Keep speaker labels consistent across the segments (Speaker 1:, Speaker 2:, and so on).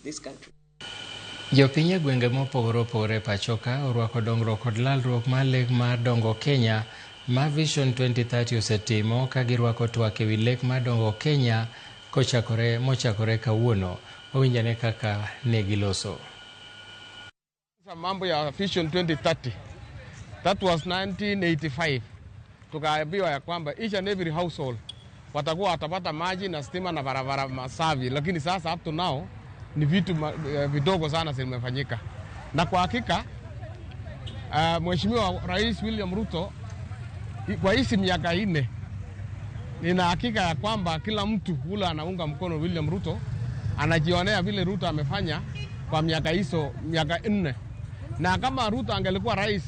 Speaker 1: this country.
Speaker 2: Jopiny gwenge mopogore opogore pachoka orwako dongruok kod lalruok mar lek mar dongo Kenya ma Vision 2030 osetimo ka girwako twak ewi lek mar dongo Kenya mochakore kawuono. Owinjane kaka ne giloso.
Speaker 3: Mambo ya Vision 2030. That was 1985. Tukaambiwa ya kwamba each and every household watakuwa watapata maji na stima na barabara masafi, lakini sasa up to now ni vitu vidogo sana zimefanyika. Na kwa hakika Mheshimiwa Rais William Ruto kwa hizi miaka 4 nina hakika ya kwamba kila mtu ule anaunga mkono William Ruto anajionea vile Ruto amefanya kwa miaka 4. Na kama Ruto angelikuwa rais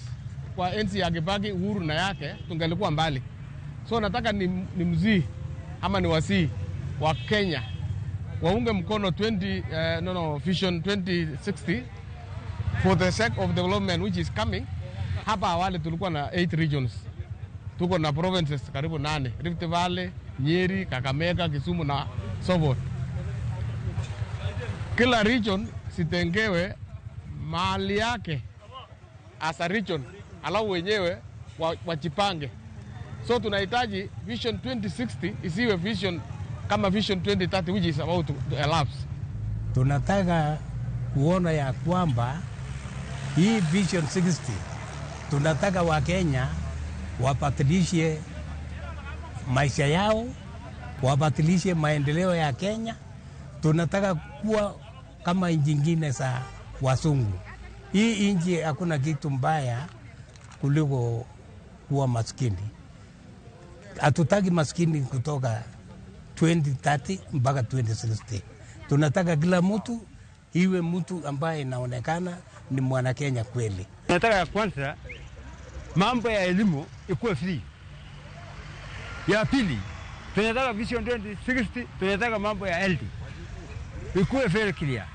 Speaker 3: kwa enzi ya Kibaki, Uhuru na yake, tungelikuwa mbali. So nataka ni mzii ama ni wasii wa Kenya waunge mkono Vision 2060 for the sake of development which is coming. Hapa awali tulikuwa na 8 regions. Tuko na provinces karibu 8. Rift Valley, Nyeri, Kakamega, Kisumu na so forth. Kila region sitengewe mahali yake as a region, alafu wenyewe wajipange. So tunahitaji Vision 2060 isiwe vision kama Vision 2030 which is about to elapse.
Speaker 4: Tunataka kuona ya kwamba hii Vision 60 tunataka Wakenya wabadilishe maisha yao, wabadilishe maendeleo ya Kenya. Tunataka kuwa kama nchi nyingine za wazungu. Hii nchi hakuna kitu mbaya kuliko kuwa maskini. Hatutaki maskini kutoka 2030 mpaka 2060. Tunataka kila mtu iwe mtu ambaye inaonekana ni mwana Kenya kweli.
Speaker 5: Tunataka ya kwanza mambo ya elimu ikuwe free. Ya pili, tunataka Vision 2060, tunataka mambo ya health ikuwe very clear.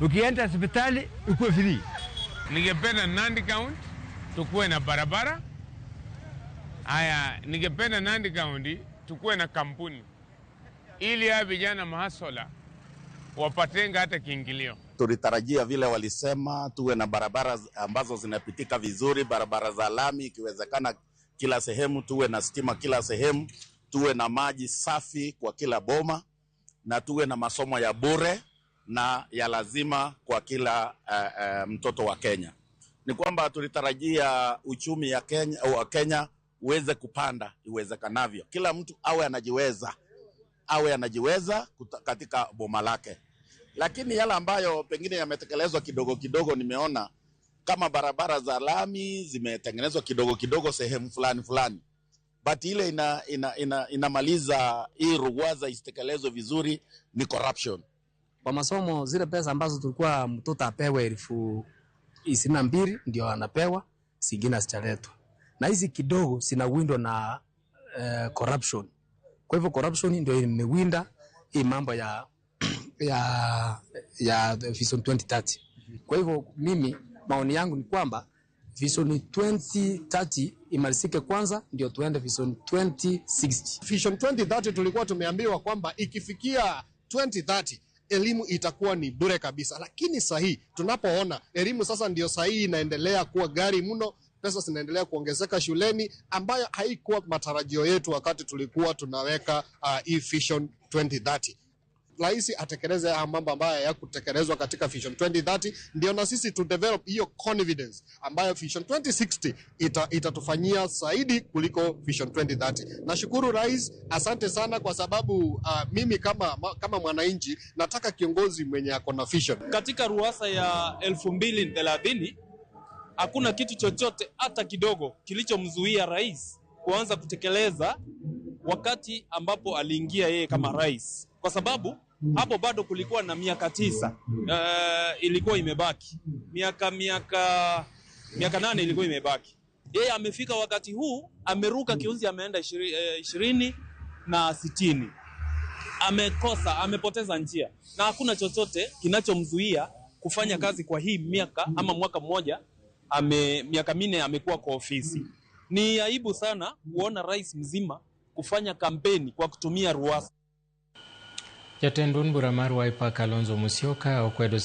Speaker 5: Ukienda hospitali ikuwe free.
Speaker 3: Ningependa Nandi County tukuwe na barabara. Ningependa Nandi County tukuwe na kampuni ili ya vijana mahasola wapatenga hata kiingilio.
Speaker 6: Tulitarajia vile walisema tuwe na barabara ambazo zinapitika vizuri, barabara za lami ikiwezekana kila sehemu, tuwe na stima kila sehemu, tuwe na maji safi kwa kila boma, na tuwe na masomo ya bure na ya lazima kwa kila mtoto wa Kenya. Ni kwamba tulitarajia uchumi wa Kenya uweze kupanda iwezekanavyo. Kila mtu awe anajiweza katika boma lake. Lakini yale ambayo pengine yametekelezwa kidogo kidogo, nimeona kama barabara za lami zimetengenezwa kidogo kidogo sehemu fulani. But ile inamaliza hii ruwaza isitekelezwe vizuri ni corruption.
Speaker 7: Kwa masomo zile pesa ambazo tulikuwa mtoto apewe 22,000 ndio anapewa, zingine zitaletwa. Na hizi kidogo sina window na corruption. Kwa hivyo corruption ndio imewinda hii mambo ya Vision 2030. Kwa hivyo mimi maoni yangu ni kwamba Vision 2030 imalizike kwanza ndio tuende Vision 2060.
Speaker 8: Vision 2030 tulikuwa tumeambiwa kwamba ikifikia 2030 elimu itakuwa ni bure kabisa, lakini sahi tunapoona elimu sasa ndio sahi inaendelea kuwa gari mno, pesa zinaendelea kuongezeka shuleni, ambayo haikuwa matarajio yetu wakati tulikuwa tunaweka hii Vision 2030. Rais atekeleze mambo ambayo hayakutekelezwa katika Vision 2030, ndio na sisi to develop hiyo confidence ambayo Vision 2060 itatufanyia zaidi kuliko Vision 2030. Nashukuru Rais, asante sana, kwa sababu mimi kama mwananchi nataka kiongozi mwenye ako na vision.
Speaker 9: Katika ruasa ya 2030 hakuna kitu chochote hata kidogo kilichomzuia rais kuanza kutekeleza wakati ambapo aliingia yeye kama rais, kwa sababu hapo bado kulikuwa na miaka 9 ilikuwa imebaki, miaka 8 ilikuwa imebaki. Yeye amefika wakati huu, ameruka kiunzi, ameenda 20 na 60. Amepoteza njia, na hakuna chochote kinachomzuia kufanya kazi kwa hii miaka ama mwaka mmoja. Miaka 4 amekuwa kwa ofisi. Ni aibu sana kuona rais mzima kufanya kampeni kwa kutumia ruwaza.
Speaker 2: Jatend duond bura mar Wiper Kalonzo Musyoka okwedo